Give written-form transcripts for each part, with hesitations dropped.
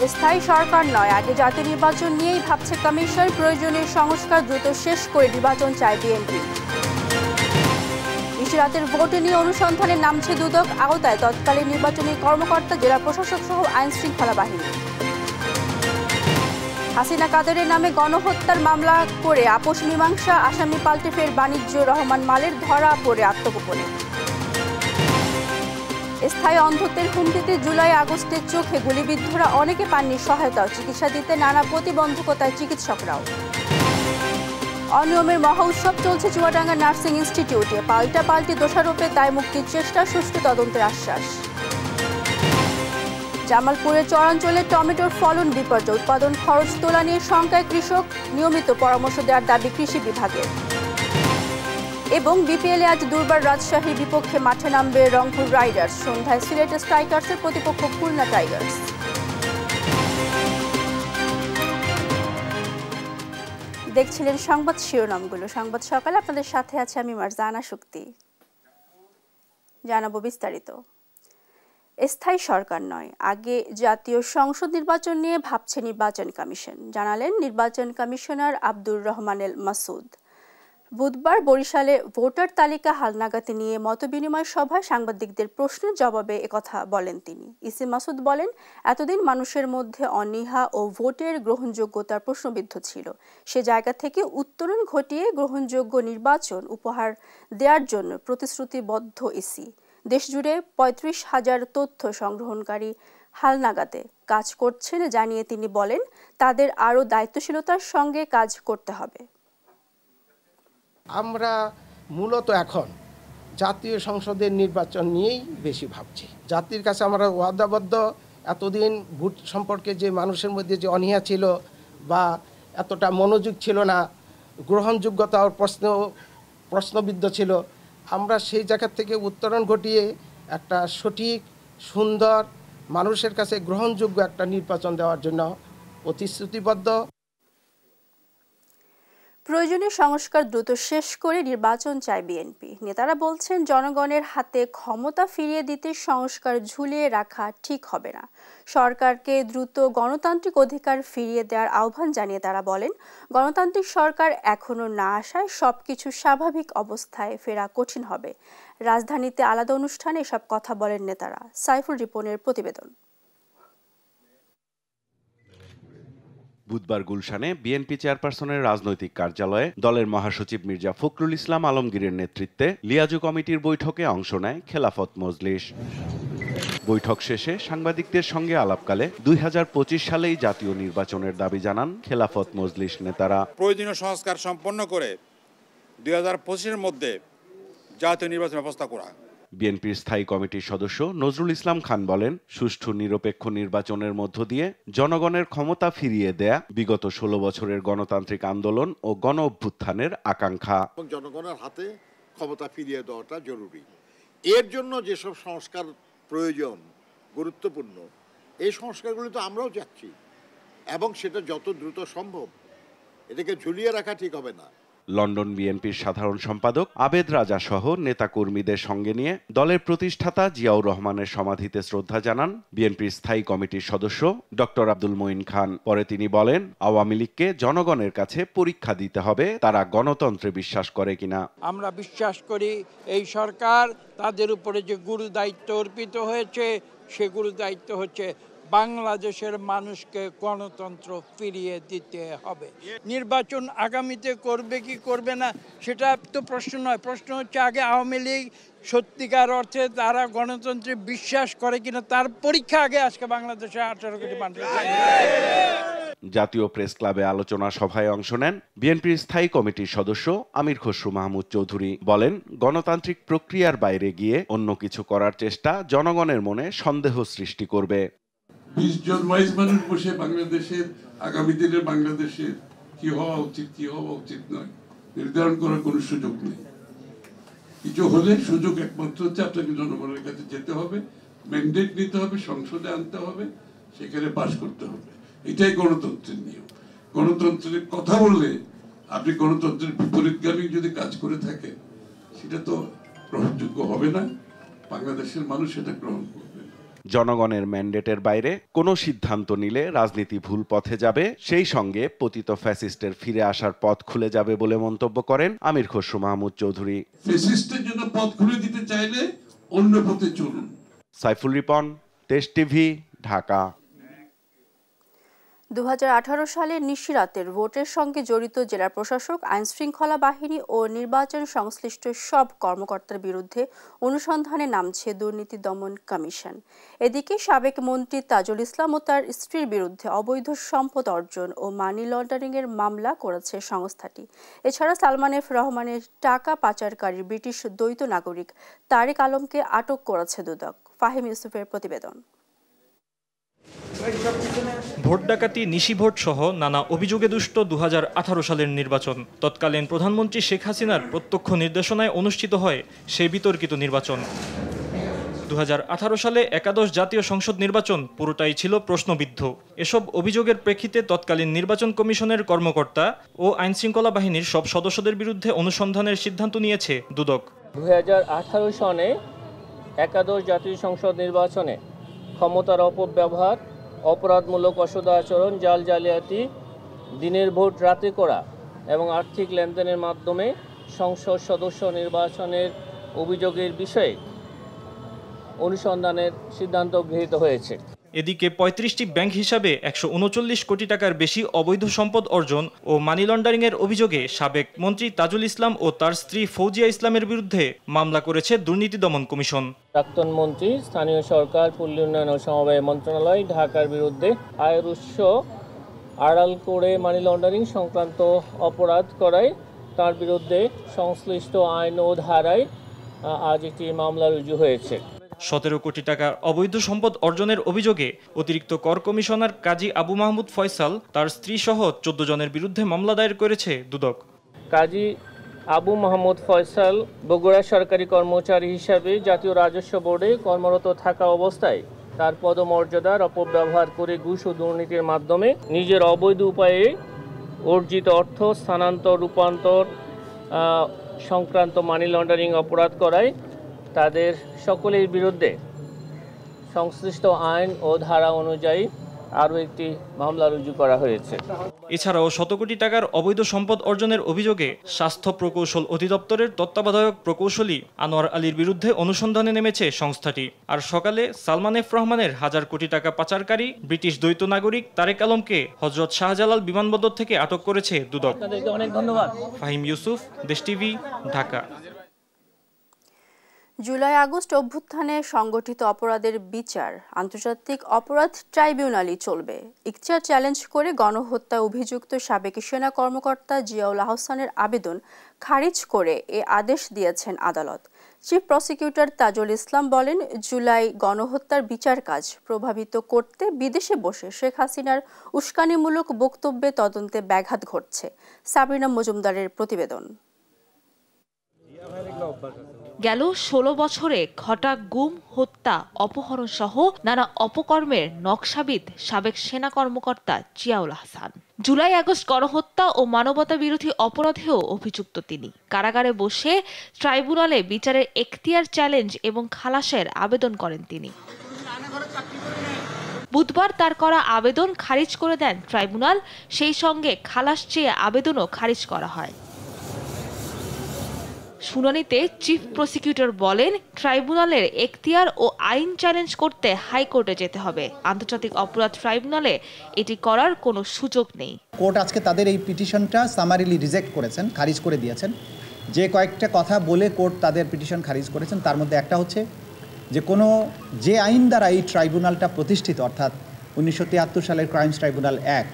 স্থায়ী সরকার নয়, আগে জাতীয় নির্বাচন নিয়েই ভাবছে কমিশন। প্রয়োজনীয় সংস্কার দ্রুত শেষ করে নির্বাচন চায় বিএনপি। রাতের ভোটে নিয়ে অনুসন্ধানে নামছে দুদক আওতায় তৎকালীন নির্বাচনী কর্মকর্তা, জেলা প্রশাসক সহ আইন শৃঙ্খলা বাহিনী। হাসিনা কাদেরের নামে গণহত্যার মামলা করে আপোষ মীমাংসা, আসামি পাল্টে ফের বাণিজ্য রহমান মালের ধরা পড়ে আত্মগোপনে। স্থায়ী অন্ধত্বের হুমকিতে জুলাই আগস্টে চোখে গুলিবিদ্ধরা অনেকে পাননি সহায়তা, চিকিৎসা দিতে নানা প্রতিবন্ধকতায় চিকিৎসকরাও। অনিয়মের মহা উৎসব চলছে চুয়াডাঙ্গা নার্সিং ইনস্টিটিউটে, পাল্টাপাল্টি দোষারোপে দায় মুক্তির চেষ্টা, সুষ্ঠু তদন্তের আশ্বাস। জামালপুরের চরাঞ্চলে টমেটোর ফলন বিপর্যয়, উৎপাদন খরচ তোলা নিয়ে শঙ্কায় কৃষক, নিয়মিত পরামর্শ দেওয়ার দাবি কৃষি বিভাগের। এবং বিপিএলে আজ দুর্বার রাজশাহীর বিপক্ষে মাঠে নামবে রংপুর রাইডার্স, সন্ধ্যায় সিলেট স্ট্রাইকার্সের প্রতিপক্ষ খুলনা টাইগার্স। দেখছিলেন সংবাদ শিরোনামগুলো। সংবাদ সকালে আপনাদের সাথে আছে আমি মারজানা শক্তি। জানাবো বিস্তারিত। স্থায়ী সরকার নয়, আগে জাতীয় সংসদ নির্বাচন নিয়ে ভাবছে নির্বাচন কমিশন, জানালেন নির্বাচন কমিশনার আব্দুর রহমান এল মাসুদ। বুধবার বরিশালে ভোটার তালিকা হালনাগাদে নিয়ে মতবিনিময় সভায় সাংবাদিকদের প্রশ্নের জবাবে একথা বলেন তিনি। ইসি মাসুদ বলেন, এতদিন মানুষের মধ্যে অনীহা ও ভোটের গ্রহণযোগ্যতার প্রশ্নবিদ্ধ ছিল। সে জায়গা থেকে উত্তরণ ঘটিয়ে গ্রহণযোগ্য নির্বাচন উপহার দেওয়ার জন্য প্রতিশ্রুতিবদ্ধ ইসি। দেশজুড়ে ৩৫,০০০ তথ্য সংগ্রহণকারী হালনাগাদে কাজ করছেন জানিয়ে তিনি বলেন, তাদের আরও দায়িত্বশীলতার সঙ্গে কাজ করতে হবে। আমরা মূলত এখন জাতীয় সংসদের নির্বাচন নিয়েই বেশি ভাবছি। জাতির কাছে আমরা ওয়াদাবদ্ধ, এতদিন ভোট সম্পর্কে যে মানুষের মধ্যে যে অনীহা ছিল বা এতটা মনোযোগ ছিল না, গ্রহণযোগ্যতার প্রশ্নবিদ্ধ ছিল, আমরা সেই জায়গা থেকে উত্তরণ ঘটিয়ে একটা সঠিক, সুন্দর, মানুষের কাছে গ্রহণযোগ্য একটা নির্বাচন দেওয়ার জন্য প্রতিশ্রুতিবদ্ধ। প্রয়োজনীয় সংস্কার দ্রুত শেষ করে নির্বাচন চায় বিএনপি। নেতারা বলছেন, জনগণের হাতে ক্ষমতা ফিরিয়ে দিতে সংস্কার ঝুলিয়ে রাখা ঠিক হবে না। সরকারকে দ্রুত গণতান্ত্রিক অধিকার ফিরিয়ে দেওয়ার আহ্বান জানিয়ে তারা বলেন, গণতান্ত্রিক সরকার এখনো না আসায় সবকিছু স্বাভাবিক অবস্থায় ফেরা কঠিন হবে। রাজধানীতে আলাদা অনুষ্ঠানে এসব কথা বলেন নেতারা। সাইফুল রিপনের প্রতিবেদন। বুধবার গুলশানে বিএনপি চেয়ারপারসনের রাজনৈতিক কার্যালয়ে দলের মহাসচিব মির্জা ফখরুল ইসলাম আলমগীরের নেতৃত্বে লিয়াজু কমিটির বৈঠকে অংশ নেয় খেলাফত মজলিস। বৈঠক শেষে সাংবাদিকদের সঙ্গে আলাপকালে ২০২৫ সালেই জাতীয় নির্বাচনের দাবি জানান খেলাফত মজলিস নেতারা। প্রয়োজনীয় সংস্কার সম্পন্ন করে ২০২৫-এর মধ্যে জাতীয় নির্বাচন ব্যবস্থা করা। বিএনপির স্থায়ী কমিটির সদস্য নজরুল ইসলাম খান বলেন, সুষ্ঠু নিরপেক্ষ নির্বাচনের মধ্য দিয়ে জনগণের ক্ষমতা ফিরিয়ে দেয়া বিগত ১৬ বছরের গণতান্ত্রিক আন্দোলন ও গণ অভ্যুত্থানের আকাঙ্ক্ষা। জনগণের হাতে ক্ষমতা ফিরিয়ে দেওয়াটা জরুরি। এর জন্য যেসব সংস্কার প্রয়োজন, গুরুত্বপূর্ণ, এই সংস্কারগুলি তো আমরাও চাচ্ছি এবং সেটা যত দ্রুত সম্ভব। এটাকে ঝুলিয়ে রাখা ঠিক হবে না। লন্ডন বিএনপির সাধারণ সম্পাদক আবেদ রাজা সহ নেতাকর্মীদের সঙ্গে নিয়ে দলের প্রতিষ্ঠাতা জিয়াউর রহমানের সমাধিতে শ্রদ্ধা জানান বিএনপির স্থায়ী কমিটির সদস্য ডক্টর আব্দুল মঈন খান। পরে তিনি বলেন, আওয়ামী লীগকে জনগণের কাছে পরীক্ষা দিতে হবে তারা গণতন্ত্রে বিশ্বাস করে কিনা। আমরা বিশ্বাস করি এই সরকার, তাদের উপরে যে গুরু দায়িত্ব অর্পিত হয়েছে, সে গুরু দায়িত্ব হচ্ছে বাংলাদেশের মানুষকে গণতন্ত্র ফিরিয়ে দিতে হবে। নির্বাচন আগামীতে করবে কি করবে না সেটা তো প্রশ্ন নয়, প্রশ্ন হচ্ছে আগে আওয়ামী লীগ সত্যিকার অর্থে তারা গণতন্ত্রে বিশ্বাস করে কিনা তার পরীক্ষা আগে আজকে বাংলাদেশে 18 কোটি মানুষ। জাতীয় প্রেস ক্লাবে আলোচনা সভায় অংশ নেন বিএনপির স্থায়ী কমিটির সদস্য আমির খসরু মাহমুদ চৌধুরী। বলেন, গণতান্ত্রিক প্রক্রিয়ার বাইরে গিয়ে অন্য কিছু করার চেষ্টা জনগণের মনে সন্দেহ সৃষ্টি করবে। 20 জন ওয়াইজ মানুষ বসে বাংলাদেশের আগামী দিনের বাংলাদেশের কি হওয়া উচিত, কি হওয়া উচিত নয় নির্ধারণ করার কোনো সুযোগ নেই। কিছু হলে সুযোগ একমাত্র হচ্ছে আপনাকে জনগণের কাছে যেতে হবে, ম্যান্ডেট নিতে হবে, সংসদে আনতে হবে, সেখানে পাস করতে হবে। এটাই গণতন্ত্রের নিয়ম। গণতন্ত্রের কথা বললে আপনি গণতন্ত্রের বিপরীতগামী যদি কাজ করে থাকেন সেটা তো গ্রহণযোগ্য হবে না, বাংলাদেশের মানুষ সেটা গ্রহণ করবে। জনগণের ম্যান্ডেটের বাইরে কোনো সিদ্ধান্ত নিলে রাজনীতি ভুল পথে যাবে, সেই সঙ্গে পতিত ফ্যাসিস্টের ফিরে আসার পথ খুলে যাবে বলে মন্তব্য করেন আমির খসরু মাহমুদ চৌধুরী। ফ্যাসিস্টের জন্য পথ খুলে দিতে চাইলে অন্য পথে চলুন। সাইফুল রিপন, দেশ টিভি, ঢাকা। 2018 সালে নিশিরাতের ভোটের সঙ্গে জড়িত জেলা প্রশাসক, আইনশৃঙ্খলা বাহিনী ও নির্বাচন সংশ্লিষ্ট সব কর্মকর্তার বিরুদ্ধে অনুসন্ধানে নামছে দুর্নীতি দমন কমিশন। এদিকে সাবেক মন্ত্রী তাজুল ইসলাম ও তার স্ত্রীর বিরুদ্ধে অবৈধ সম্পদ অর্জন ও মানি লন্ডারিংয়ের মামলা করেছে সংস্থাটি। এছাড়া সালমান এফ রহমানের টাকা পাচারকারী ব্রিটিশ দ্বৈত নাগরিক তারেক আলমকে আটক করেছে দুদক। ফাহিম ইউসুফের প্রতিবেদন। ভোট ডাকাতি, নিশি ভোট সহ নানা অভিযোগে দুষ্ট 2018 সালের নির্বাচন। তৎকালীন প্রধানমন্ত্রী শেখ হাসিনার প্রত্যক্ষ নির্দেশনায় অনুষ্ঠিত হয় সেই বিতর্কিত নির্বাচন। 2018 সালে একাদশ জাতীয় সংসদ নির্বাচন পুরোটাই ছিল প্রশ্নবিদ্ধ। এসব অভিযোগের প্রেক্ষিতে তৎকালীন নির্বাচন কমিশনের কর্মকর্তা ও আইনশৃঙ্খলা বাহিনীর সব সদস্যদের বিরুদ্ধে অনুসন্ধানের সিদ্ধান্ত নিয়েছে দুদক। 2018 সনে একাদশ জাতীয় সংসদ নির্বাচনে ক্ষমতার অপব্যবহার, অপরাধমূলক অসদাচরণ, জালিয়াতি, দিনের ভোট রাতে করা এবং আর্থিক লেনদেনের মাধ্যমে সংসদ সদস্য নির্বাচনের অভিযোগের বিষয়ে অনুসন্ধানের সিদ্ধান্ত গৃহীত হয়েছে। এদিকে 35টি ব্যাংক হিসাবে 139 কোটি টাকার বেশি অবৈধ সম্পদ অর্জন ও মানি লন্ডারিংয়ের অভিযোগে সাবেক মন্ত্রী তাজুল ইসলাম ও তার স্ত্রী ফৌজিয়া ইসলামের বিরুদ্ধে মামলা করেছে দুর্নীতি দমন কমিশন। প্রাক্তন মন্ত্রী, স্থানীয় সরকার, পল্লী উন্নয়ন ও সমবায় মন্ত্রণালয় ঢাকার বিরুদ্ধে আয়ের উৎস আড়াল করে মানি লন্ডারিং সংক্রান্ত অপরাধ করায় তার বিরুদ্ধে সংশ্লিষ্ট আইন ও ধারায় আজ একটি মামলা রুজু হয়েছে। 17 কোটি টাকার অবৈধ সম্পদ অর্জনের অভিযোগে অতিরিক্ত কর কমিশনার কাজী আবু মাহমুদ ফয়সাল, তার স্ত্রী সহ 14 জনের বিরুদ্ধে মামলা দায়ের করেছে দুদক। কাজী আবু মাহমুদ ফয়সাল বগুড়া সরকারি কর্মচারী হিসাবে জাতীয় রাজস্ব বোর্ডে কর্মরত থাকা অবস্থায় তার পদমর্যাদার অপব্যবহার করে ঘুষ ও দুর্নীতির মাধ্যমে নিজের অবৈধ উপায়ে অর্জিত অর্থ স্থানান্তর, রূপান্তর সংক্রান্ত মানি লন্ডারিং অপরাধ করায় তাদের সকলের বিরুদ্ধে সংশ্লিষ্ট আইন ও ধারা অনুযায়ী আরও একটি মামলা রুজু করা হয়েছে। এছাড়াও 100 কোটি টাকার অবৈধ সম্পদ অর্জনের অভিযোগে স্বাস্থ্য প্রকৌশল অধিদপ্তরের তত্ত্বাবধায়ক প্রকৌশলী আনোয়ার আলীর বিরুদ্ধে অনুসন্ধানে নেমেছে সংস্থাটি। আর সকালে সালমান এফ রহমানের 1000 কোটি টাকা পাচারকারী ব্রিটিশ দ্বৈত নাগরিক তারেক আলমকে হযরত শাহজালাল বিমানবন্দর থেকে আটক করেছে দুদক। অনেক ধন্যবাদ। ফাহিম ইউসুফ, দেশ টিভি, ঢাকা। জুলাই আগস্ট অভ্যুত্থানে সংগঠিত অপরাধের বিচার আন্তর্জাতিক অপরাধ ট্রাইব্যুনালই চলবে। ইকচার চ্যালেঞ্জ করে গণহত্যা অভিযুক্ত সাবেক সেনা কর্মকর্তা জিয়াউল আহসানের আবেদন খারিজ করে এ আদেশ দিয়েছেন আদালত। চিফ প্রসিকিউটর তাজুল ইসলাম বলেন, জুলাই গণহত্যার বিচার কাজ প্রভাবিত করতে বিদেশে বসে শেখ হাসিনার উস্কানিমূলক বক্তব্যে তদন্তে ব্যাঘাত ঘটছে। সাবরিনা মজুমদারের প্রতিবেদন। গেল 16 বছরে ঘটা গুম, হত্যা, অপহরণ সহ নানা অপকর্মের নকশাবিদ সাবেক সেনা কর্মকর্তা জিয়াউল আহসান। জুলাই আগস্ট গণহত্যা ও মানবতা বিরোধী অপরাধেও অভিযুক্ত তিনি। কারাগারে বসে ট্রাইব্যুনালে বিচারের এখতিয়ার চ্যালেঞ্জ এবং খালাসের আবেদন করেন তিনি। বুধবার তার করা আবেদন খারিজ করে দেন ট্রাইব্যুনাল, সেই সঙ্গে খালাস চেয়ে আবেদনও খারিজ করা হয়। শুনানিতে চিফ প্রসিকিউটর বলেন, ট্রাইব্যুনালের এখতিয়ার ও আইন চ্যালেঞ্জ করতে হাইকোর্টে যেতে হবে। আন্তর্জাতিক অপরাধ ট্রাইব্যুনালে এটি করার কোনো সুযোগ নেই। কোর্ট আজকে তাদের এই পিটিশনটা সামারিলি রিজেক্ট করেছেন, খারিজ করে দিয়েছেন। যে কয়েকটা কথা বলে কোর্ট তাদের পিটিশন খারিজ করেছেন তার মধ্যে একটা হচ্ছে যে আইন দ্বারা এই ট্রাইব্যুনালটা প্রতিষ্ঠিত, অর্থাৎ 1973 সালের ক্রাইমস ট্রাইব্যুনাল অ্যাক্ট,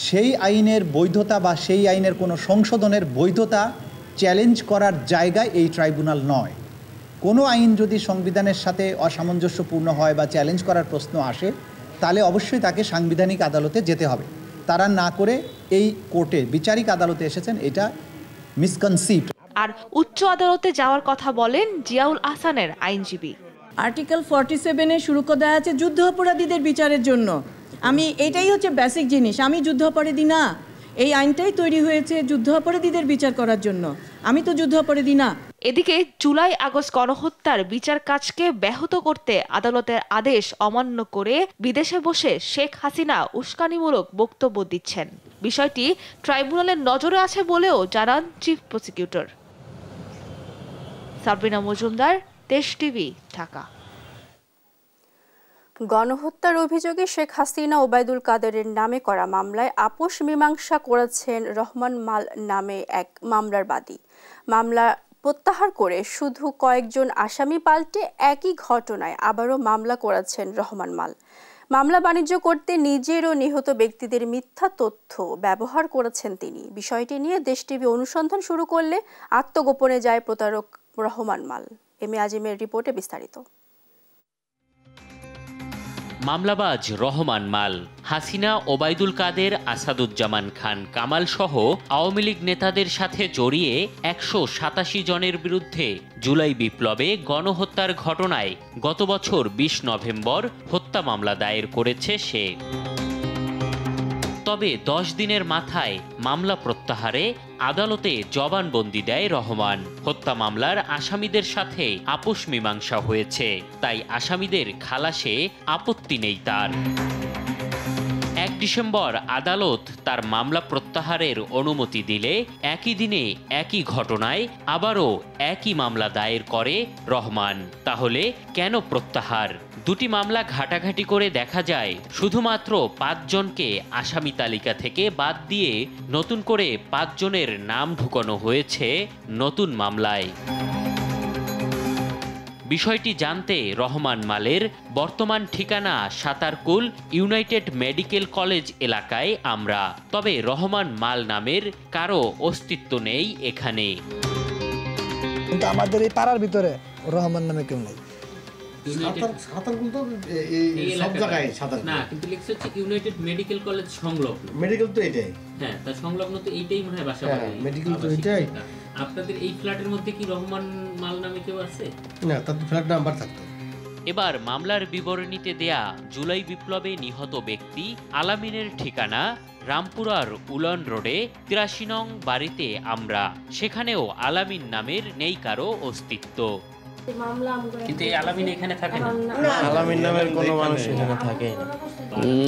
সেই আইনের বৈধতা বা সেই আইনের কোনো সংশোধনের বৈধতা চ্যালেঞ্জ করার জায়গায় এই ট্রাইব্যুনাল নয়। কোনো আইন যদি সংবিধানের সাথে অসামঞ্জস্যপূর্ণ হয় বা চ্যালেঞ্জ করার প্রশ্ন আসে, তাহলে অবশ্যই তাকে সাংবিধানিক আদালতে যেতে হবে। তারা না করে এই কোর্টে, বিচারিক আদালতে এসেছেন, এটা মিসকনসিপ্ট। আর উচ্চ আদালতে যাওয়ার কথা বলেন জিয়াউল আহসানের আইনজীবী। আর্টিকেল 47-এ শুরু করা আছে যুদ্ধ অপরাধীদের বিচারের জন্য। এটাই হচ্ছে বেসিক জিনিস। আমি যুদ্ধ অপরাধী না, এই আইনটাই তৈরি হয়েছে যুদ্ধ অপরাধীদের বিচার করার জন্য। আমি তো যুদ্ধ অপরাধী না। এদিকে জুলাই আগস্ট গণহত্যার বিচার কাজকে ব্যাহত করতে আদালতের আদেশ অমান্য করে বিদেশে বসে শেখ হাসিনা উস্কানিমূলক বক্তব্য দিচ্ছেন। বিষয়টি ট্রাইব্যুনালের নজরে আছে বলেও জানান চিফ প্রসিকিউটর। সাবরিনা মজুমদার, দেশ টিভি, ঢাকা। গণহত্যার অভিযোগে শেখ হাসিনা ওবায়দুল কাদেরের নামে করা মামলায় আপোষ মীমাংসা করেছেন রহমান মাল নামে এক মামলার বাদী। মামলা প্রত্যাহার করে শুধু কয়েকজন আসামি পাল্টে একই ঘটনায় আবারও মামলা করেছেন রহমান মাল। মামলা বাণিজ্য করতে নিজের ও নিহত ব্যক্তিদের মিথ্যা তথ্য ব্যবহার করেছেন তিনি। বিষয়টি নিয়ে দেশ টিভি অনুসন্ধান শুরু করলে আত্মগোপনে যায় প্রতারক রহমান মাল। এম এ আজিমের রিপোর্টে বিস্তারিত। মামলাবাজ রহমান মাল হাসিনা, ওবায়দুল কাদের, আসাদুজ্জামান খান কামাল সহ আওয়ামী লীগ নেতাদের সাথে জড়িয়ে ১৮৭ জনের বিরুদ্ধে জুলাই বিপ্লবে গণহত্যার ঘটনায় গত বছর ২০ নভেম্বর হত্যা মামলা দায়ের করেছে সে। তবে ১০ দিনের মাথায় মামলা প্রত্যাহারে আদালতে জবানবন্দি দেয় রহমান। হত্যা মামলার আসামিদের সাথে আপোষ মীমাংসা হয়েছে, তাই আসামিদের খালাসে আপত্তি নেই তার। ১ ডিসেম্বর আদালত তার মামলা প্রত্যাহারের অনুমতি দিলে একই দিনে একই ঘটনায় আবারও একই মামলা দায়ের করে রহমান। তাহলে কেন প্রত্যাহার? দুটি মামলা ঘাটাঘাটি করে দেখা যায় শুধুমাত্র ৫ জনকে আসামি তালিকা থেকে বাদ দিয়ে নতুন করে ৫ জনের নাম ঢুকানো হয়েছে নতুন মামলায়। বিষয়টি জানতে রহমান মালের বর্তমান ঠিকানা সাতারকুল ইউনাইটেড মেডিকেল কলেজ এলাকায় আমরা। তবে রহমান মাল নামের কারো অস্তিত্ব নেই এখানে। কিন্তু আমাদের এই পাড়ার ভিতরে রহমান নামে কেউ নেই। ইউনাইটেড মেডিকেল কলেজ সংলগ্ন। মেডিকেল তো এটাই। হ্যাঁ, তার সংলগ্ন তো এইটাই মনে হয় বাসা। মেডিকেল তো এটাই। আপনাদের এই ফ্ল্যাটের মধ্যে কি রহমান মাল নামে কেউ আছে? না, তার ফ্ল্যাট নাম্বার থাকতো। এবার মামলার বিবরণীতে দেয়া জুলাই বিপ্লবে নিহত ব্যক্তি আলামিনের ঠিকানা রামপুরার উলন রোডে ৮৩ নং বাড়িতে আমরা। সেখানেও আলামিন নামের নেই কারো অস্তিত্ব। কিন্তু এই আলামিন এখানে থাকে না। আলামিন নামের কোনো মানুষ এখানে থাকে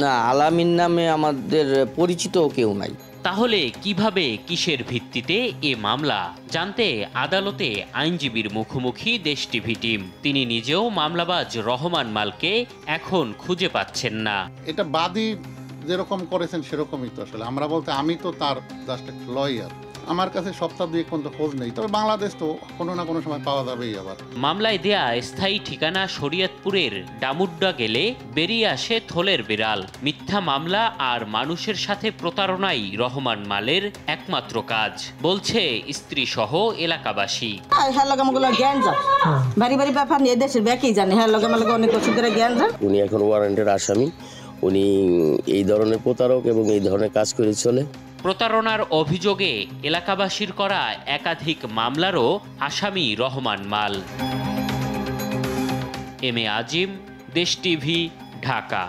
না। আলামিন নামে আমাদের পরিচিত কেউ নাই। তাহলে কিভাবে, কিসের ভিত্তিতে এ মামলা জানতে আদালতে আইনজীবীর মুখোমুখি দেশ টিভি টিম। তিনি নিজেও মামলাবাজ রহমান মালকে এখন খুঁজে পাচ্ছেন না। এটা বাদী যেরকম করেছেন সেরকমই তো আসলে। আমরা বলতে আমি তো তার জাস্ট একটা লয়ার। আমার কাছে সপ্তাহ দুয়েক পর্যন্ত খোঁজ নেই, তবে বাংলাদেশ তো কোনো না কোনো সময় পাওয়া যাবেই। আবার মামলায় দেয়া স্থায়ী ঠিকানা শরীয়তপুরের ডামুড্ডা গেলে বেরিয়ে আসে থলের বিড়াল। মিথ্যা মামলা আর মানুষের সাথে প্রতারণাই রহমান মালের একমাত্র কাজ, বলছে স্ত্রী সহ এলাকাবাসী। উনি এখন ওয়ারেন্টের আসামি। উনি এই ধরনের প্রতারক এবং এই ধরনের কাজ করে চলে। প্রতারণার অভিযোগে এলাকাবাসীর করা একাধিক মামলারও আসামি রহমান মাল। এম এ আজিম, দেশ টিভি, ঢাকা।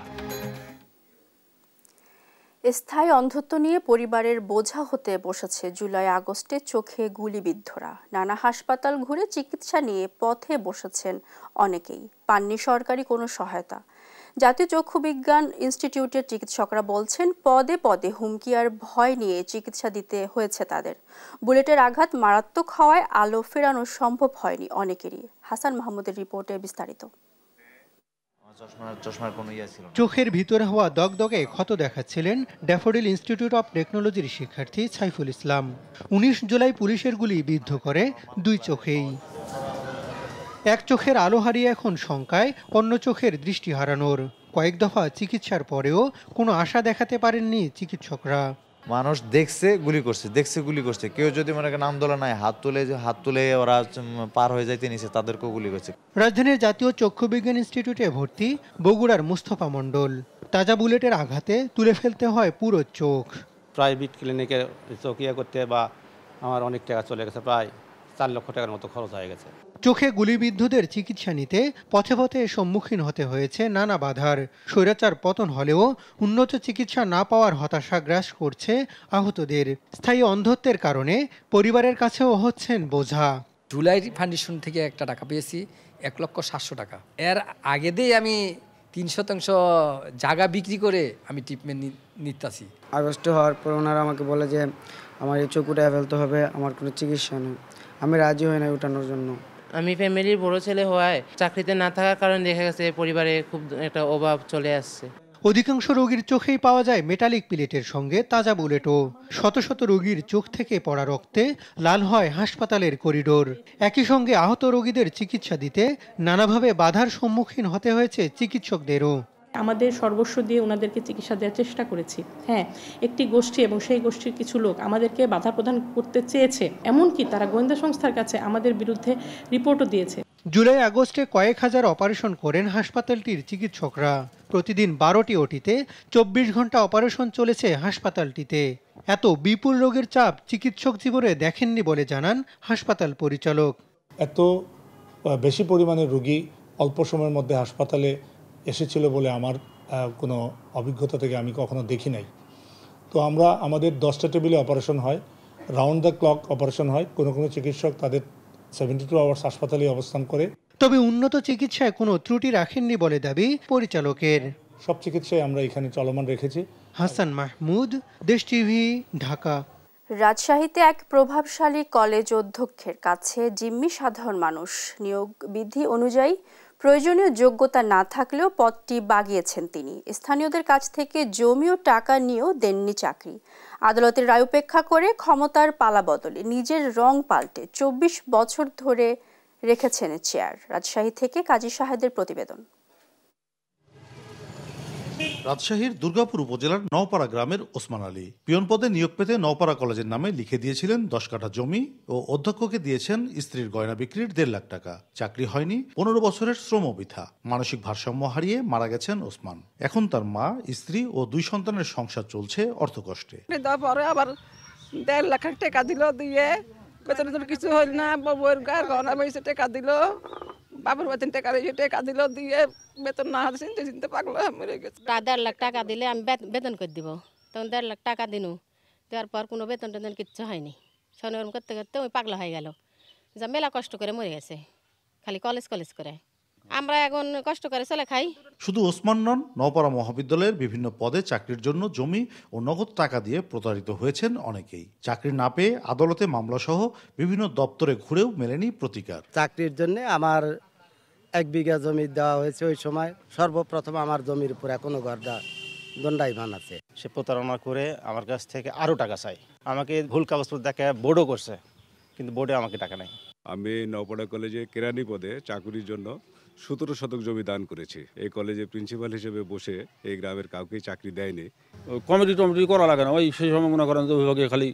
স্থায়ী অন্ধত্ব নিয়ে পরিবারের বোঝা হতে বসেছে জুলাই আগস্টে চোখে গুলিবিদ্ধরা। নানা হাসপাতাল ঘুরে চিকিৎসা নিয়ে পথে বসেছেন অনেকেই, পাননি সরকারি কোনো সহায়তা। জাতীয় চক্ষু বিজ্ঞান ইনস্টিটিউটের চিকিৎসকরা বলছেন পদে পদে হুমকি আর ভয় নিয়ে চিকিৎসা দিতে হয়েছে তাদের। বুলেটের আঘাত মারাত্মক হওয়ায় আলো ফেরানো সম্ভব হয়নি অনেকেরই। হাসান মাহমুদের রিপোর্টে বিস্তারিত। চোখের ভিতরে হওয়া দগদগে ক্ষত দেখাচ্ছিলেন ড্যাফোডিল ইনস্টিটিউট অব টেকনোলজির শিক্ষার্থী সাইফুল ইসলাম। ১৯ জুলাই পুলিশের গুলি বিদ্ধ করে দুই চোখেই। এক চোখের আলো হারিয়ে এখন শঙ্কায় অন্য চোখের দৃষ্টি হারানোর। কয়েক দফা চিকিৎসার পরেও কোনো আশা দেখাতে পারেননি চিকিৎসকরা। মানুষ দেখছে গুলি করছে, কেউ যদি মনে করেন আন্দোলন নাই হাত তুলে ওরা পার হয়ে যাইতে নিছে, তাদেরকেও গুলি করছে। রাজধানীর জাতীয় চক্ষু বিজ্ঞান ইনস্টিটিউটে ভর্তি বগুড়ার মুস্তফা মণ্ডল। তাজা বুলেটের আঘাতে তুলে ফেলতে হয় পুরো চোখ। প্রাইভেট ক্লিনিকে চোখিয়া করতে বা আমার অনেক টাকা চলে গেছে, প্রায় ৪ লক্ষ টাকার মতো খরচ হয়ে গেছে। চোখে গুলিবিদ্ধদের চিকিৎসা নিতে পথে পথে সম্মুখীন হতে হয়েছে নানা বাধার। স্বৈরাচার পতন হলেও উন্নত চিকিৎসা না পাওয়ার হতাশা গ্রাস করছে আহতদের। স্থায়ী অন্ধত্বের কারণে পরিবারের কাছেও হচ্ছেন বোঝা। জুলাই ফাউন্ডেশন থেকে একটা টাকা পেয়েছি 1,700,000 টাকা। এর আগে দিয়ে আমি 3% জায়গা বিক্রি করে আমি ট্রিটমেন্ট নিতেছি। আগস্টে হওয়ার পর ওনারা আমাকে বলে যে আমার এই চোখ উঠায় ফেলতে হবে, আমার কোনো চিকিৎসা নেই। আমি রাজি হই না উঠানোর জন্য। আমি ফ্যামিলির বড় ছেলে হওয়ায় চাকরিতে না থাকার কারণে দেখা গেছে পরিবারে খুব একটা অভাব চলে আসছে। অধিকাংশ রোগীর চোখেই পাওয়া যায় মেটালিক প্লেটের সঙ্গে তাজা বুলেটও। শত শত রোগীর চোখ থেকে পড়া রক্তে লাল হয় হাসপাতালের করিডোর। একই সঙ্গে আহত রোগীদের চিকিৎসা দিতে নানাভাবে বাধার সম্মুখীন হতে হয়েছে চিকিৎসকদেরও। আমাদের সর্বস্ব দিয়ে ওনাদেরকে চিকিৎসা দেওয়ার চেষ্টা করেছি। হ্যাঁ, একটি গোষ্ঠী এবং সেই গোষ্ঠীর কিছু লোক আমাদেরকে বাধা প্রদান করতে চেয়েছে, এমনকি তারা গোয়েন্দা সংস্থার কাছে আমাদের বিরুদ্ধে রিপোর্টও দিয়েছে। জুলাই আগস্টে কয়েক হাজার অপারেশন করেন হাসপাতালটির চিকিৎসকরা। প্রতিদিন 12টি ওটিতে 24 ঘন্টা অপারেশন চলেছে হাসপাতালটিতে। এত বিপুল রোগের চাপ চিকিৎসক জীবনে দেখেননি বলে জানান হাসপাতাল পরিচালক। এত বেশি পরিমাণে রোগী অল্প সময়ের মধ্যে হাসপাতালে এসেছিল বলে আমার কোনো অভিজ্ঞতা থেকে আমি কখনো দেখি নাই। তো আমাদের 10টা টেবিলে অপারেশন হয়, রাউন্ড দ্য ক্লক অপারেশন হয়। কোনো চিকিৎসক তাদের 72 আওয়ার্স হাসপাতালে অবস্থান করে। তবে উন্নত চিকিৎসায় কোনো ত্রুটি রাখেননি বলে দাবি পরিচালকের। সব চিকিৎসায় আমরা এখানে চলমান রেখেছি। হাসান মাহমুদ, দেশ টিভি, ঢাকা। রাজশাহীতে এক প্রভাবশালী কলেজ অধ্যক্ষের কাছে জিম্মি সাধারণ মানুষ। নিয়োগ বিধি অনুযায়ী প্রয়োজনীয় যোগ্যতা না থাকলেও পদটি বাগিয়েছেন তিনি। স্থানীয়দের কাছ থেকে জমি ও টাকা নিয়েও দেননি চাকরি। আদালতের রায় উপেক্ষা করে ক্ষমতার পালাবদলে নিজের রং পাল্টে 24 বছর ধরে রেখেছেন চেয়ার। রাজশাহী থেকে কাজী শাহেদের প্রতিবেদন। রাজশাহীর দুর্গাপুর উপজেলার নওপাড়া গ্রামের ওসমান আলী পিয়ন পদে নিয়োগ পেতে নওপাড়া কলেজের নামে লিখে দিয়েছিলেন 10 কাঠা জমি ও অধ্যক্ষকে দিয়েছেন স্ত্রীর গয়না বিক্রির 1.5 লাখ টাকা। চাকরি হয়নি, 15 বছরের শ্রম বৃথা। মানসিক ভারসাম্য হারিয়ে মারা গেছেন ওসমান। এখন তার মা, স্ত্রী ও 2 সন্তানের সংসার চলছে অর্থকষ্টে। পরে আবার 1.5 লাখ টাকা দিল, দিয়ে বেতন কিছু হইল না। বউয়ের গয়না বেশি টাকা দিল, বাবুর বেতন টাকা দিল, দিয়ে বেতন না হলে চিনতে পাগল মরে গেছে। 1.5 লাখ টাকা দিলে আমি বেতন করে দিব, তখন 1.5 লাখ টাকা দিনু, দেওয়ার পর কোনো বেতন টেতন কিচ্ছু হয়নি। স্বনির্ভর করতে করতে ওই পাগলা হয়ে গেল, যা মেলা কষ্ট করে মরে গেছে, খালি কলেজ করে। আমরা এখন কষ্ট করে চলে খাই। শুধু ওসমান নন, নওপাড়া মহাবিদ্যালয়ের বিভিন্ন পদে চাকরির জন্য জমি ও নগদ টাকা দিয়ে প্রতারিত হয়েছেন অনেকেই। চাকরি না পেয়ে আদালতে মামলা সহ বিভিন্ন দপ্তরে ঘুরেও মেলেনি প্রতিকার। চাকরির জন্য আমার 1 বিঘা জমি দেওয়া হয়েছে। ওই সময় সর্বপ্রথম আমার জমির উপর এখনো ঘরটা দণ্ডায়মান আছে। সে প্রতারণা করে আমার কাছ থেকে আরও টাকা চাই। আমাকে ভুল কাগজপত্র দেখে বোর্ডও করছে, কিন্তু বোর্ডে আমাকে টাকা নেই। আমি নওপাড়া কলেজে কেরানি পদে চাকরির জন্য 17 শতক জমি দান করেছি। এই কলেজে প্রিন্সিপাল হিসেবে বসে এই গ্রামের কাউকেই চাকরি দেয়নি। কমিটি করা লাগে না, ওই সেই সময় মনে করেন যে বিভাগে খালি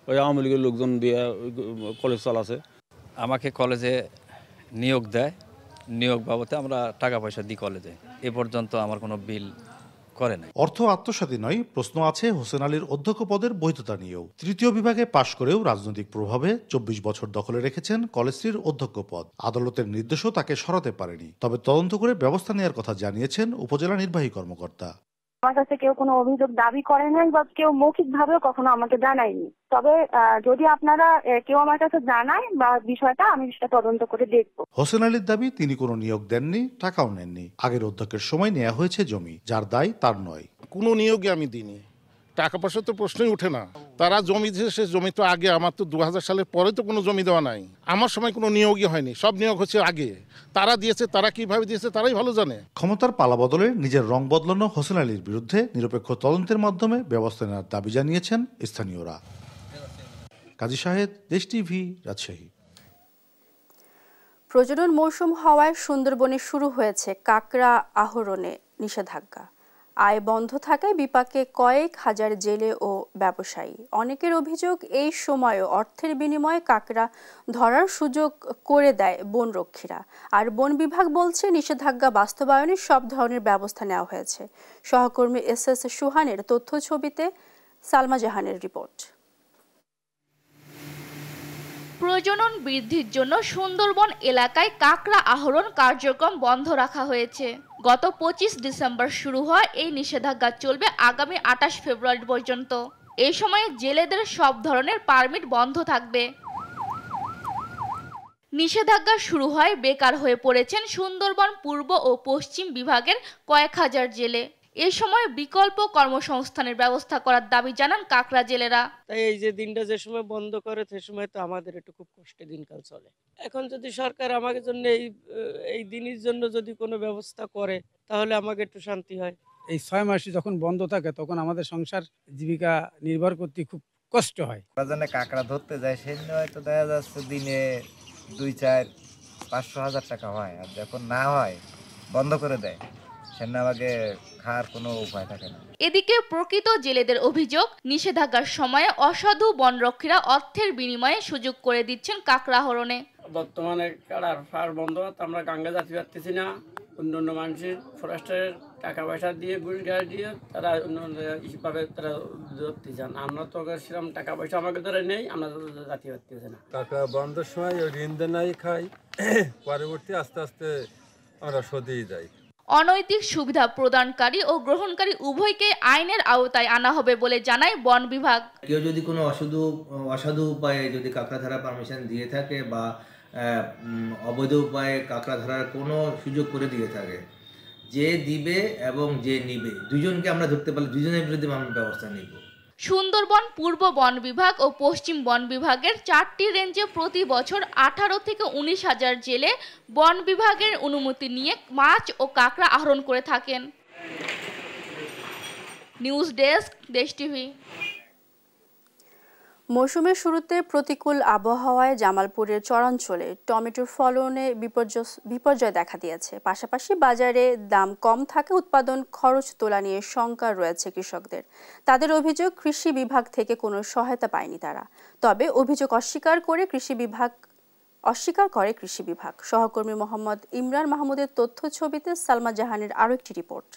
ওই আওয়ামী লীগের লোকজন দিয়ে কলেজ চালাছে। আমাকে কলেজে নিয়োগ দেয়, নিয়োগ বাবদে আমরা টাকা পয়সা দিই কলেজে। এ পর্যন্ত আমার কোনো বিল করে নাই। অর্থ আত্মসাৎই নয়, প্রশ্ন আছে হোসেন আলীর অধ্যক্ষ পদের বৈধতা নিয়েও। 3য় বিভাগে পাশ করেও রাজনৈতিক প্রভাবে 24 বছর দখলে রেখেছেন কলেজটির অধ্যক্ষ পদ। আদালতের নির্দেশও তাকে সরাতে পারেনি। তবে তদন্ত করে ব্যবস্থা নেওয়ার কথা জানিয়েছেন উপজেলা নির্বাহী কর্মকর্তা। আমার কাছে কেউ কোনো অভিযোগ দাবি করে নাই বা কেউ মৌখিকভাবেও কখনো আমাকে জানায়নি। তবে যদি আপনারা কেউ আমার কাছে জানায় বা বিষয়টা, আমি সেটা তদন্ত করে দেখব। হোসেন আলীর দাবি, তিনি কোনো নিয়োগ দেননি, টাকাও নেননি। আগের অধ্যক্ষের সময় নেওয়া হয়েছে জমি, যার দায় তার নয়। কোনো নিয়োগে আমি দিইনি, টাকা পয়সা তো প্রশ্নই ওঠে না। তারা জমি দিয়েছে, সে জমি তো আগে, আমার তো 2000 সালের পরে তো কোনো জমি দেওয়া নাই। আমার সময় কোনো নিয়োগই হয়নি, সব নিয়োগ হচ্ছে আগে। তারা দিয়েছে, তারা কিভাবে দিয়েছে তারাই ভালো জানে। ক্ষমতার পালাবদলে নিজের রং বদলানো হোসেন আলীর বিরুদ্ধে নিরপেক্ষ তদন্তের মাধ্যমে ব্যবস্থা নেওয়ার দাবি জানিয়েছেন স্থানীয়রা। কাজী শাহেদ, দেশ টিভি, রাজশাহী। প্রজনন মৌসুম হওয়ায় সুন্দরবনে শুরু হয়েছে কাঁকড়া আহরণে নিষেধাজ্ঞা। আয় বন্ধ থাকায় বিপাকে কয়েক হাজার জেলে ও ব্যবসায়ী। অনেকের অভিযোগ, এই সময়ও অর্থের বিনিময়ে কাঁকড়া ধরার সুযোগ করে দেয় বনরক্ষীরা। আর বন বিভাগ বলছে নিষেধাজ্ঞা বাস্তবায়নে সব ধরনের ব্যবস্থা নেওয়া হয়েছে। সহকর্মী SS সুহানের তথ্য ছবিতে সালমা জাহানের রিপোর্ট। প্রজনন বৃদ্ধির জন্য সুন্দরবন এলাকায় কাঁকড়া আহরণ কার্যক্রম বন্ধ রাখা হয়েছে। গত 25 ডিসেম্বর শুরু হওয়া এই নিষেধাজ্ঞা চলবে আগামী 28 ফেব্রুয়ারি পর্যন্ত। এই সময়ে জেলেদের সব ধরনের পারমিট বন্ধ থাকবে। নিষেধাজ্ঞা শুরু হয় বেকার হয়ে পড়েছেন সুন্দরবন পূর্ব ও পশ্চিম বিভাগের কয়েক হাজার জেলে। এ সময় বিকল্প কর্মসংস্থানের ব্যবস্থা করার দাবি জানান কাকড়া জেলেরা। তাই এই যে দিনটা যে সময় বন্ধ করে সে সময় তো আমাদের একটু খুব কষ্টে দিনকাল চলে। এখন যদি সরকার আমাকে জন্য এই দিনের জন্য যদি কোনো ব্যবস্থা করে তাহলে আমাকে একটু শান্তি হয়। এই 6 মাসই যখন বন্ধ থাকে তখন আমাদের সংসার জীবিকা নির্ভর করতে খুব কষ্ট হয়। বাজারে কাঁকড়া ধরতে যায় সেদিন হয়তো দেখা যাচ্ছে দিনে 2, 4, 500,000 টাকা হয়, আর যখন না হয় বন্ধ করে দেয় সেদিন আমাকে খাওয়ার কোনো উপায় থাকে না। এদিকে প্রকৃত জেলেদের অভিযোগ, নিষেধাজ্ঞার সময়ে অসাধু বনরক্ষীরা অর্থের বিনিময়ে সুযোগ করে দিচ্ছেন কাঁকড়া হরণে। বর্তমানে কাড়ার ফার বন্ধ, আমরা গাঙ্গে যাতে পারতেছি না। অন্য মানুষের ফরেস্টের টাকা পয়সা দিয়ে গুড়ি গাড়ি দিয়ে তারা অন্যভাবে তারা ধরতে যান। আমরা তো সেরকম টাকা পয়সা আমাকে ধরে নেই, আমরা যাতে পারতেছি না। কাঁকড়া বন্ধের সময় ওই ঋণ দেনাই খাই, পরবর্তী আস্তে আস্তে আমরা সদিয়ে যাই। অনৈতিক সুবিধা প্রদানকারী ও গ্রহণকারী উভয়কে আইনের আওতায় আনা হবে বলে জানায় বন বিভাগ। কেউ যদি কোনো অসাধু উপায়ে যদি কাঁকড়া ধরার পারমিশন দিয়ে থাকে বা অবৈধ উপায়ে কাঁকড়া ধরার কোনো সুযোগ করে দিয়ে থাকে, যে দিবে এবং যে নিবে দুজনকে আমরা ধরতে পারলে দুজনের বিরুদ্ধে আমরা ব্যবস্থা নিব। সুন্দরবন পূর্ব বন বিভাগ ও পশ্চিম বন বিভাগের 4টি রেঞ্জে প্রতি বছর 18 থেকে 19 হাজার জেলে বন বিভাগের অনুমতি নিয়ে মাছ ও কাঁকড়া আহরণ করে থাকেন। নিউজ ডেস্ক, দেশ টিভি। মৌসুমের শুরুতে প্রতিকূল আবহাওয়ায় জামালপুরের চরাঞ্চলে টমেটোর ফলনে বিপর্যয় দেখা দিয়েছে। পাশাপাশি বাজারে দাম কম থাকা উৎপাদন খরচ তোলা নিয়ে শঙ্কা রয়েছে কৃষকদের। তাদের অভিযোগ, কৃষি বিভাগ থেকে কোনো সহায়তা পায়নি তারা। তবে অভিযোগ অস্বীকার করে কৃষি বিভাগ। সহকর্মী মোহাম্মদ ইমরান মাহমুদের তথ্য ছবিতে সালমা জাহানের আরও একটি রিপোর্ট।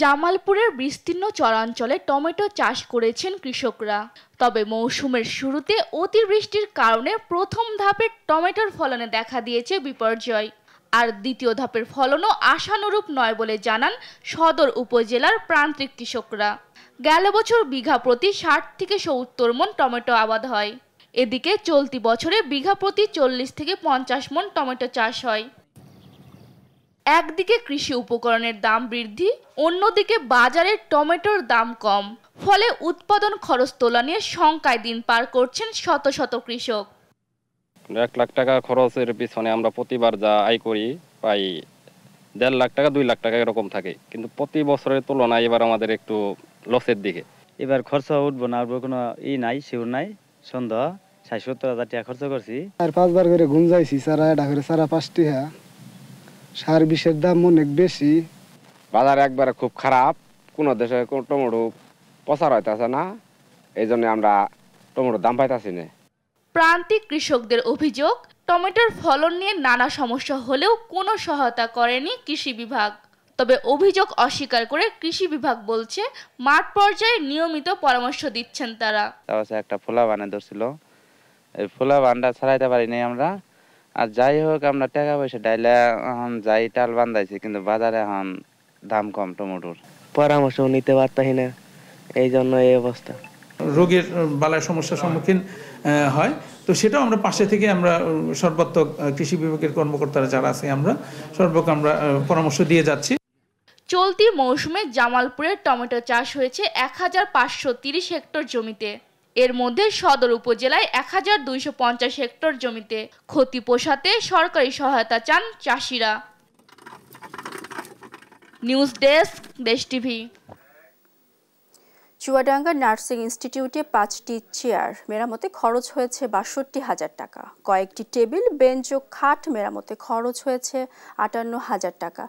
জামালপুরের বিস্তীর্ণ চরাঞ্চলে টমেটো চাষ করেছেন কৃষকরা। তবে মৌসুমের শুরুতে অতিবৃষ্টির কারণে প্রথম ধাপের টমেটোর ফলনে দেখা দিয়েছে বিপর্যয়। আর দ্বিতীয় ধাপের ফলনও আশানুরূপ নয় বলে জানান সদর উপজেলার প্রান্তিক কৃষকরা। গেল বছর বিঘা প্রতি 60 থেকে 70 মণ টমেটো আবাদ হয়। এদিকে চলতি বছরে বিঘা প্রতি 40 থেকে 50 মণ টমেটো চাষ হয়। একদিকে কৃষি উপকরণের দাম বৃদ্ধি, অন্যদিকে বাজারে টমেটোর দাম কম, ফলে উৎপাদন খরচ তোলা নিয়ে শঙ্কায় দিন পার করছেন শত শত কৃষক। 1 লাখ টাকা খরচের পিছনে আমরা প্রতিবার যা আয় করি প্রায় 1.5 লাখ টাকা 2 লাখ টাকা এরকম থাকে, কিন্তু প্রতি বছরের তুলনায় এবার আমাদের একটু লসের দিকে। এবার খরচ উঠবো না উঠবো কোনো নাই, শিওর নাই। সন্ধ্যা 60-70 টাকা খরচ করছি। আর 5 বার করে গুঞ্জাইছি, সারা এটা করে সারা 5 টাকা। সার বিষের দাম অনেক বেশি, বাজার একবারে খুব খারাপ। কোন দেশে কোন টমেটো প্রচার হইতেছে না, এই জন্য আমরা টমেটোর দাম পাইতেছি না। প্রান্তিক কৃষকদের অভিযোগ, টমেটোর ফলন নিয়ে নানা সমস্যা হলেও কোনো সহায়তা করেনি কৃষি বিভাগ। তবে অভিযোগ অস্বীকার করে কৃষি বিভাগ বলছে মাঠ পর্যায়ে নিয়মিত পরামর্শ দিচ্ছেন তারা। একটা ফোলা বানে ধরছিল, এই ফোলা বানটা ছাড়াইতে পারি নাই আমরা। আর যাই হোক, আমরা টাকা পয়সা ডাইলে এখন যাই টাল বান্ধাইছি, কিন্তু বাজারে এখন দাম কম টমেটোর। পরামর্শ নিতে পারতাই না, এই জন্য এই অবস্থা। রোগের বালায় সমস্যার সম্মুখীন হয়, তো সেটাও আমরা পাশে থেকে আমরা সর্বাত্মক কৃষি বিভাগের কর্মকর্তারা যারা আছে আমরা আমরা পরামর্শ দিয়ে যাচ্ছি। চলতি মৌসুমে জামালপুরের টমেটো চাষ হয়েছে 1530 হেক্টর জমিতে। এর মধ্যে সদর উপজেলায় 1250 হেক্টর জমিতে। ক্ষতি পোষাতে সরকারি সহায়তা চান চাষিরা। নিউজ ডেস্ক, দেশ টিভি। চুয়াডাঙ্গা নার্সিং ইনস্টিটিউটে 5টি চেয়ার মেরামতে খরচ হয়েছে 62,000 টাকা। কয়েকটি টেবিল, বেঞ্চ ও খাট মেরামতে খরচ হয়েছে 58,000 টাকা।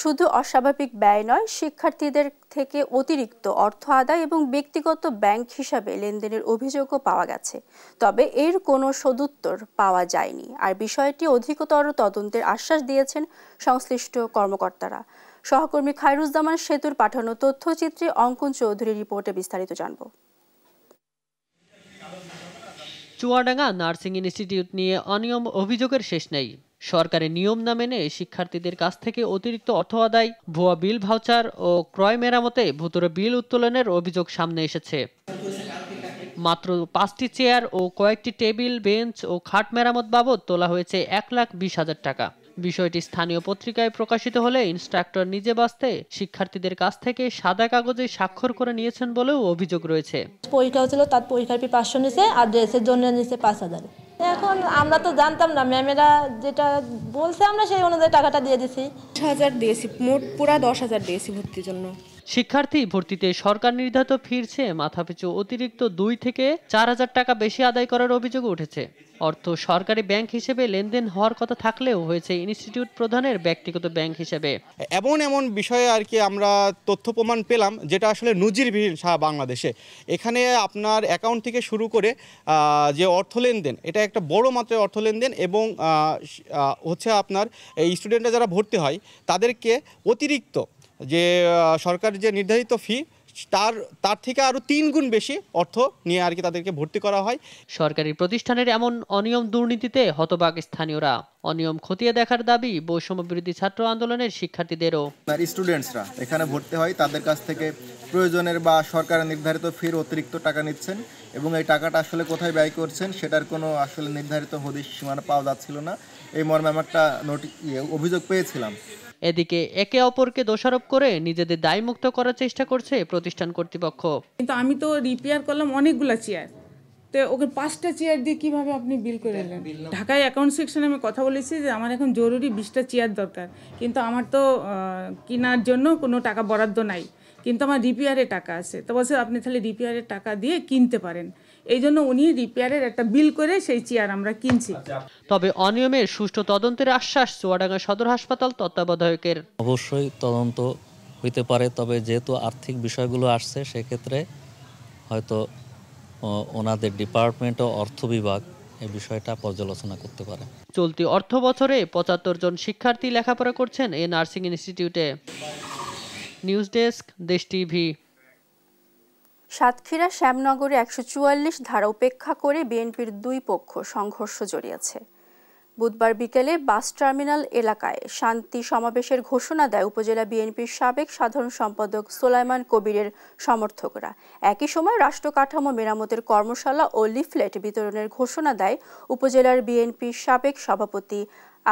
শুধু অস্বাভাবিক ব্যয় নয়, শিক্ষার্থীদের থেকে অতিরিক্ত অর্থ আদায় এবং ব্যক্তিগত ব্যাংক হিসাবে লেনদেনের অভিযোগও পাওয়া গেছে। তবে এর কোনো সদুত্তর পাওয়া যায়নি। আর বিষয়টি অধিকতর তদন্তের আশ্বাস দিয়েছেন সংশ্লিষ্ট কর্মকর্তারা। সহকর্মী খায়রুজ্জামান সেতুর পাঠানো তথ্যচিত্রে অঙ্কন চৌধুরীর রিপোর্টে বিস্তারিত জানব। চুয়াডাঙ্গা নার্সিং ইনস্টিটিউট নিয়ে অনিয়ম অভিযোগের শেষ নেই। সরকারি নিয়ম না মেনে শিক্ষার্থীদের কাছ থেকে অতিরিক্ত অর্থ আদায়, ভুয়া বিল ভাউচার ও ক্রয় মেরামতে ভুতুড়ে বিল উত্তোলনের অভিযোগ সামনে এসেছে। মাত্র 5টি চেয়ার ও কয়েকটি টেবিল, বেঞ্চ ও খাট মেরামত বাবদ তোলা হয়েছে 1,20,000 টাকা। বিষয়টি স্থানীয় পত্রিকায় প্রকাশিত হলে ইনস্ট্রাক্টর নিজে বাঁচতে শিক্ষার্থীদের কাছ থেকে সাদা কাগজে স্বাক্ষর করে নিয়েছেন বলেও অভিযোগ রয়েছে। পরীক্ষা হচ্ছিল, তার পরীক্ষার ফি 500 নিছে আর ড্রেসের জন্য নিছে 5,000। এখন আমরা তো জানতাম না, ম্যামেরা যেটা বলছে আমরা সেই অনুযায়ী টাকাটা দিয়ে দিছি। 10,000 দিয়েছি, মোট পুরা 10,000 দিয়েছি ভর্তির জন্য। শিক্ষার্থী ভর্তিতে সরকার নির্ধারিত ফিরছে মাথাপিছু অতিরিক্ত 2 থেকে 4,000 টাকা বেশি আদায় করার অভিযোগ উঠেছে। অর্থ সরকারি ব্যাংক হিসেবে লেনদেন হওয়ার কথা থাকলেও হয়েছে ইনস্টিটিউট প্রধানের ব্যক্তিগত ব্যাংক হিসেবে। এমন বিষয়ে আর কি আমরা তথ্য প্রমাণ পেলাম যেটা আসলে নজিরবিহীন সারা বাংলাদেশে। এখানে আপনার অ্যাকাউন্ট থেকে শুরু করে যে অর্থ লেনদেন, এটা একটা বড় মাত্রায় অর্থ লেনদেন এবং হচ্ছে আপনার এই স্টুডেন্টরা যারা ভর্তি হয় তাদেরকে অতিরিক্ত যে সরকার যে নির্ধারিত ফি তার থেকে আরো 3 গুণ বেশি অর্থ নিয়ে আর কি তাদেরকে ভর্তি করা হয়। সরকারি প্রতিষ্ঠানের এমন অনিয়ম দুর্নীতিতে হতবাক স্থানীয়রা। অনিয়ম খতিয়ে দেখার দাবি বৈষম্য বিরোধী ছাত্র আন্দোলনের শিক্ষার্থীদেরও। স্টুডেন্টসরা এখানে ভর্তি হয়, তাদের কাছ থেকে প্রয়োজনের বা সরকারের নির্ধারিত ফির অতিরিক্ত টাকা নিচ্ছেন এবং এই টাকাটা আসলে কোথায় ব্যয় করছেন সেটার কোনো আসলে নির্ধারিত হদিশ সীমানা পাওয়া যাচ্ছিল না। এই মর্মে আমি একটা অভিযোগ পেয়েছিলাম। এদিকে একে অপরকে দোষারোপ করে নিজেদের দায়মুক্ত করার চেষ্টা করছে প্রতিষ্ঠান কর্তৃপক্ষ। কিন্তু আমি তো রিপেয়ার করলাম অনেকগুলা চেয়ার, তো ওকে 5টা চেয়ার দিয়ে কিভাবে আপনি বিল করে নেন? ঢাকায় অ্যাকাউন্ট সেকশনে আমি কথা বলেছি যে আমার এখন জরুরি 20টা চেয়ার দরকার, কিন্তু আমার তো কেনার জন্য কোনো টাকা বরাদ্দ নাই, কিন্তু আমার রিপেয়ারের টাকা আছে। তো বলছে আপনি তাহলে রিপেয়ারের টাকা দিয়ে কিনতে পারেন। এই জন্য উনি রিপেয়ারের একটা বিল করে সেই চেয়ার আমরা কিনছি। তবে অনিয়মের সুষ্ঠু তদন্তের আশ্বাস চুয়াডাঙ্গা সদর হাসপাতাল তত্ত্বাবধায়কের। অবশ্যই তদন্ত হইতে পারে, তবে যেহেতু আর্থিক বিষয়গুলো আসছে সেক্ষেত্রে হয়তো ওনাদের ডিপার্টমেন্ট ও অর্থ বিভাগ এই বিষয়টা পর্যালোচনা করতে পারে। চলতি অর্থ বছরে 75 জন শিক্ষার্থী লেখাপড়া করছেন এই নার্সিং ইনস্টিটিউটে। নিউজ ডেস্ক, দেশ টিভি। সাতক্ষীরা শ্যামনগরে 144 ধারা উপেক্ষা করে বিএনপির 2 পক্ষ সংঘর্ষ জড়িয়েছে। বুধবার বিকেলে বাস টার্মিনাল এলাকায় শান্তি সমাবেশের ঘোষণা দেয় উপজেলা বিএনপির সাবেক সাধারণ সম্পাদক সোলাইমান কবিরের সমর্থকরা। একই সময় রাষ্ট্র কাঠামো মেরামতের কর্মশালা ও লিফলেট বিতরণের ঘোষণা দেয় উপজেলার বিএনপির সাবেক সভাপতি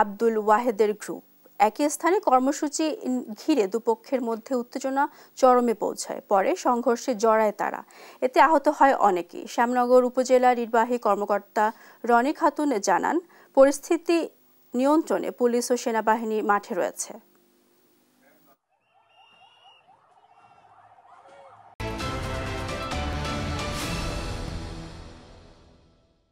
আব্দুল ওয়াহেদের গ্রুপ। একই স্থানে কর্মসূচি ঘিরে দুপক্ষের মধ্যে উত্তেজনা চরমে পৌঁছায়। পরে সংঘর্ষে জড়ায় তারা, এতে আহত হয় অনেকেই। শ্যামনগর উপজেলা নির্বাহী কর্মকর্তা রনি খাতুন জানান, পরিস্থিতি নিয়ন্ত্রণে পুলিশ ও সেনাবাহিনী মাঠে রয়েছে।